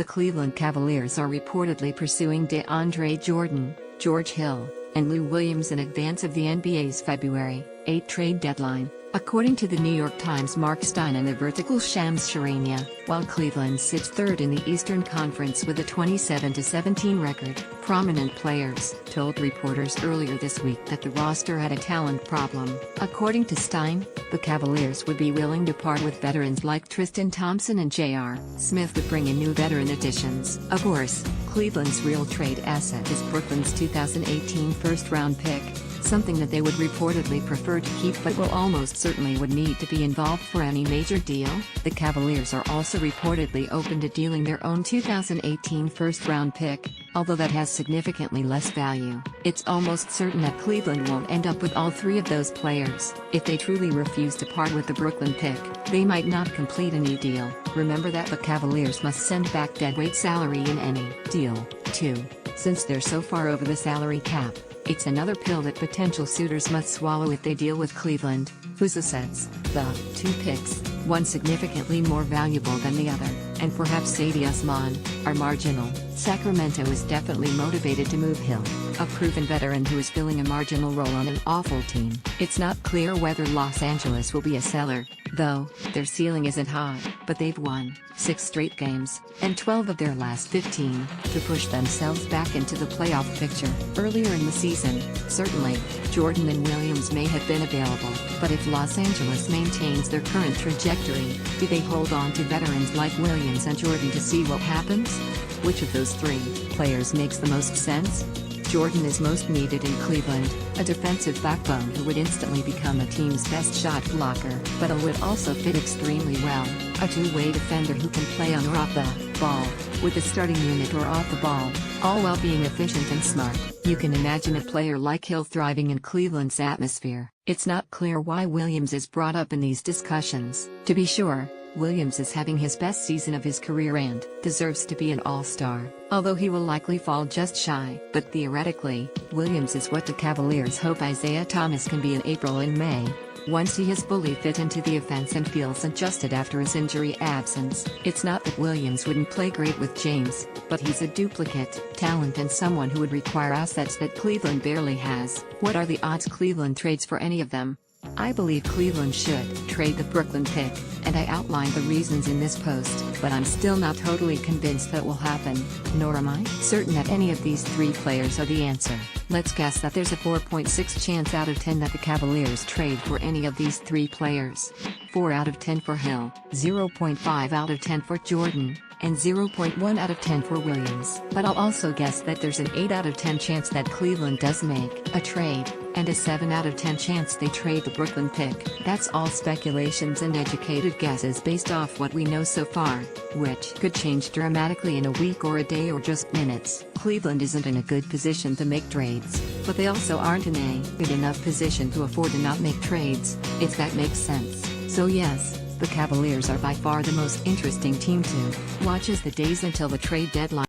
The Cleveland Cavaliers are reportedly pursuing DeAndre Jordan, George Hill, and Lou Williams in advance of the NBA's February 8 trade deadline, according to the New York Times' Mark Stein and the Vertical Shams Charania. While Cleveland sits third in the Eastern Conference with a 27-17 record, prominent players told reporters earlier this week that the roster had a talent problem. According to Stein, the Cavaliers would be willing to part with veterans like Tristan Thompson and J.R. Smith to bring in new veteran additions. Of course, Cleveland's real trade asset is Brooklyn's 2018 first-round pick, something that they would reportedly prefer to keep but will almost certainly would need to be involved for any major deal. The Cavaliers are also reportedly open to dealing their own 2018 first-round pick, although that has significantly less value. It's almost certain that Cleveland won't end up with all three of those players. If they truly refuse to part with the Brooklyn pick, they might not complete any deal. Remember that the Cavaliers must send back deadweight salary in any deal, too. Since they're so far over the salary cap, it's another pill that potential suitors must swallow if they deal with Cleveland, whose assets, the two picks, one significantly more valuable than the other, and perhaps Sadie Usman, are marginal. Sacramento is definitely motivated to move Hill, a proven veteran who is filling a marginal role on an awful team. It's not clear whether Los Angeles will be a seller, though. Their ceiling isn't high, but they've won 6 straight games, and 12 of their last 15, to push themselves back into the playoff picture. Earlier in the season, certainly, Jordan and Williams may have been available, but if Los Angeles maintains their current trajectory, do they hold on to veterans like Williams and Jordan to see what happens? Which of those three players makes the most sense? Jordan is most needed in Cleveland, a defensive backbone who would instantly become a team's best shot blocker, but would also fit extremely well, a two-way defender who can play on or off the ball, with the starting unit or off the ball, all while being efficient and smart. You can imagine a player like Hill thriving in Cleveland's atmosphere. It's not clear why Williams is brought up in these discussions. To be sure, Williams is having his best season of his career and deserves to be an all-star, although he will likely fall just shy. But theoretically, Williams is what the Cavaliers hope Isaiah Thomas can be in April and May, once he has fully fit into the offense and feels adjusted after his injury absence. It's not that Williams wouldn't play great with James, but he's a duplicate talent and someone who would require assets that Cleveland barely has. What are the odds Cleveland trades for any of them? I believe Cleveland should trade the Brooklyn pick, and I outlined the reasons in this post, but I'm still not totally convinced that will happen, nor am I certain that any of these three players are the answer. Let's guess that there's a 4.6 chance out of 10 that the Cavaliers trade for any of these three players. 4 out of 10 for Hill, 0.5 out of 10 for Jordan, and 0.1 out of 10 for Williams. But I'll also guess that there's an 8 out of 10 chance that Cleveland does make a trade, and a 7 out of 10 chance they trade the Brooklyn pick. That's all speculations and educated guesses based off what we know so far, which could change dramatically in a week or a day or just minutes. Cleveland isn't in a good position to make trades, but they also aren't in a good enough position to afford to not make trades, if that makes sense. So yes, the Cavaliers are by far the most interesting team to watch as the days until the trade deadline